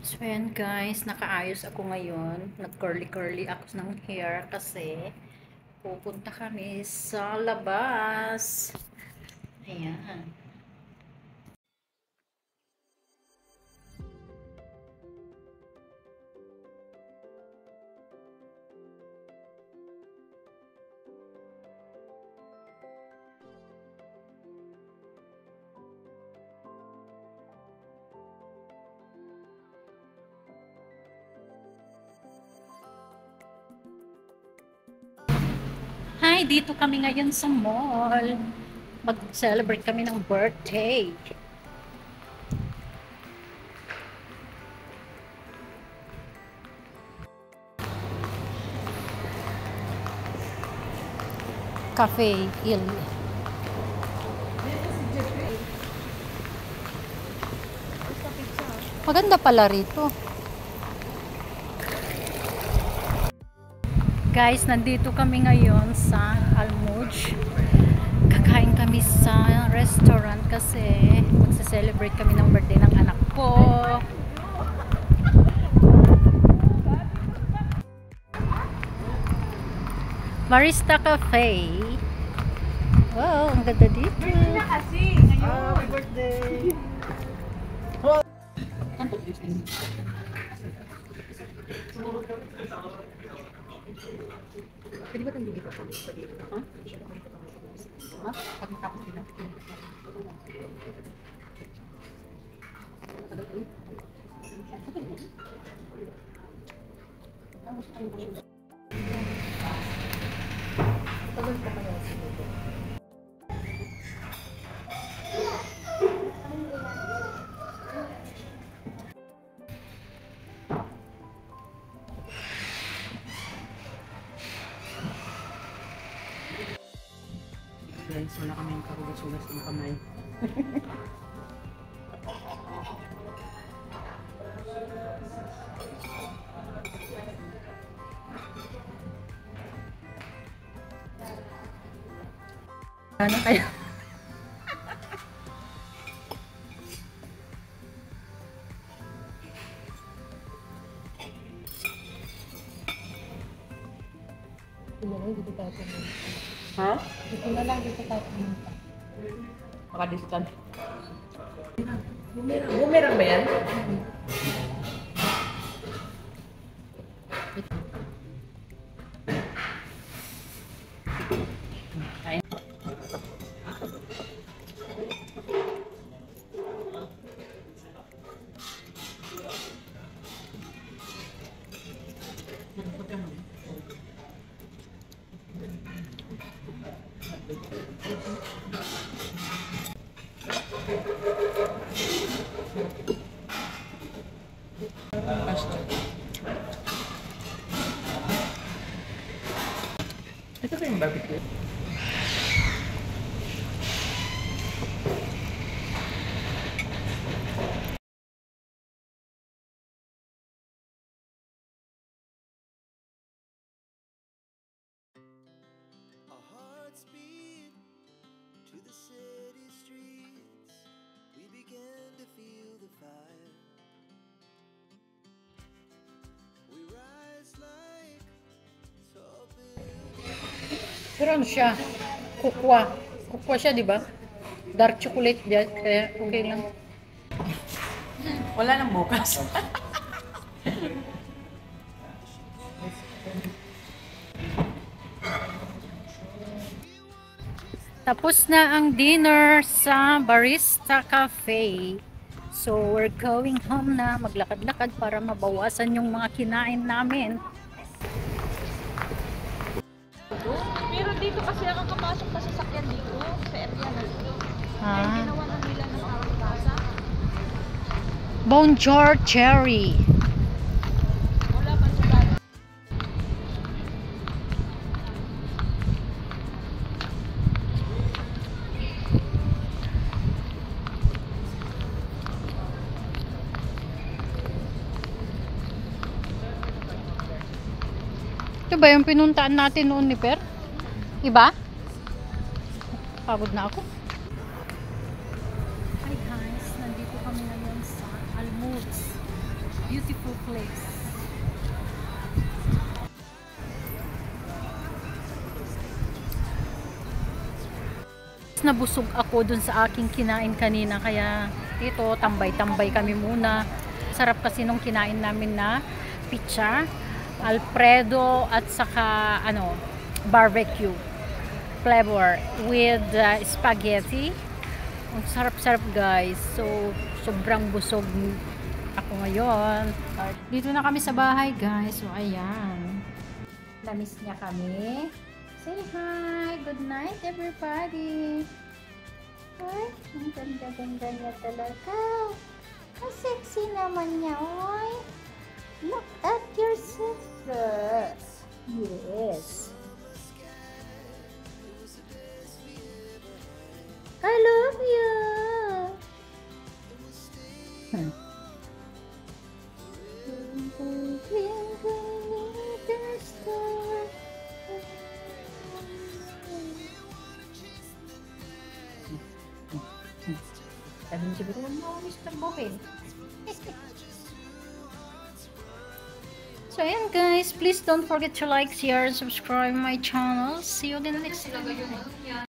So ayan guys, nakaayos ako ngayon. Nag-curly-curly ako ng hair kasi pupunta kami sa labas. Ayan. Hi, dito kami ngayon sa mall. Mag-celebrate kami ng birthday. Cafe Il. Maganda pala rito. Guys, nandito kami ngayon sa Almuj. Kakain kami sa restaurant kasi magse-celebrate kami ng birthday ng anak ko. Barista Cafe. Wow, ang ganda dito. Happy birthday! Pwede ba itong dito? Ha? Ha? Pag matapos din natin. Tagal pa kaya siguro. Guys, wala kaming kahugas-hugas ng kamay. Ano kaya? Dito tayo pumunta. Ha? Dito na lang dito tayo pumunta. Maka-discount. Bumerang ba yan? Kain. Ito ba yung barbecue? Our hearts beat to the city streets. We began to feel the fire. We rise like tall buildings. Pero ano siya? Kukwa. Kukwa siya, di ba? Dark chocolate diyan, kaya okay lang. Wala nang bukas. Tapos na ang dinner sa Barista Cafe. So, we're going home na. Maglakad-lakad para mabawasan yung mga kinain namin. Pero dito kasi ako kapasok sa sasakyan dito, sa area na dito. Ay, Ah. ginawa na nila ng parang plaza. Bonjour Cherry. Wala pa sa dati. Ito ba yung pinuntaan natin noon ni Per? Iba? Pagod na ako. Hi guys, nandito kami ngayon sa Almuds. necklace. Nabusog ako dun sa aking kinain kanina, kaya ito, tambay-tambay kami muna. Sarap kasi nung kinain namin na pizza, Alfredo at saka barbecue flavor with spaghetti. Ang sarap-sarap guys. So sobrang busog ako ngayon. Dito na kami sa bahay guys. So ayan, namiss niya kami. Say hi! Good night, everybody! Ay, ang ganda-ganda niya talaga. Ang sexy naman niya, oy! Look at your sister! Yes! I love you! Twinkle, twinkle, little star. Sabi niya siguro, no, Mr. Bohin. So, ayan guys. Please don't forget to like, share, and subscribe my channel. See you again next time.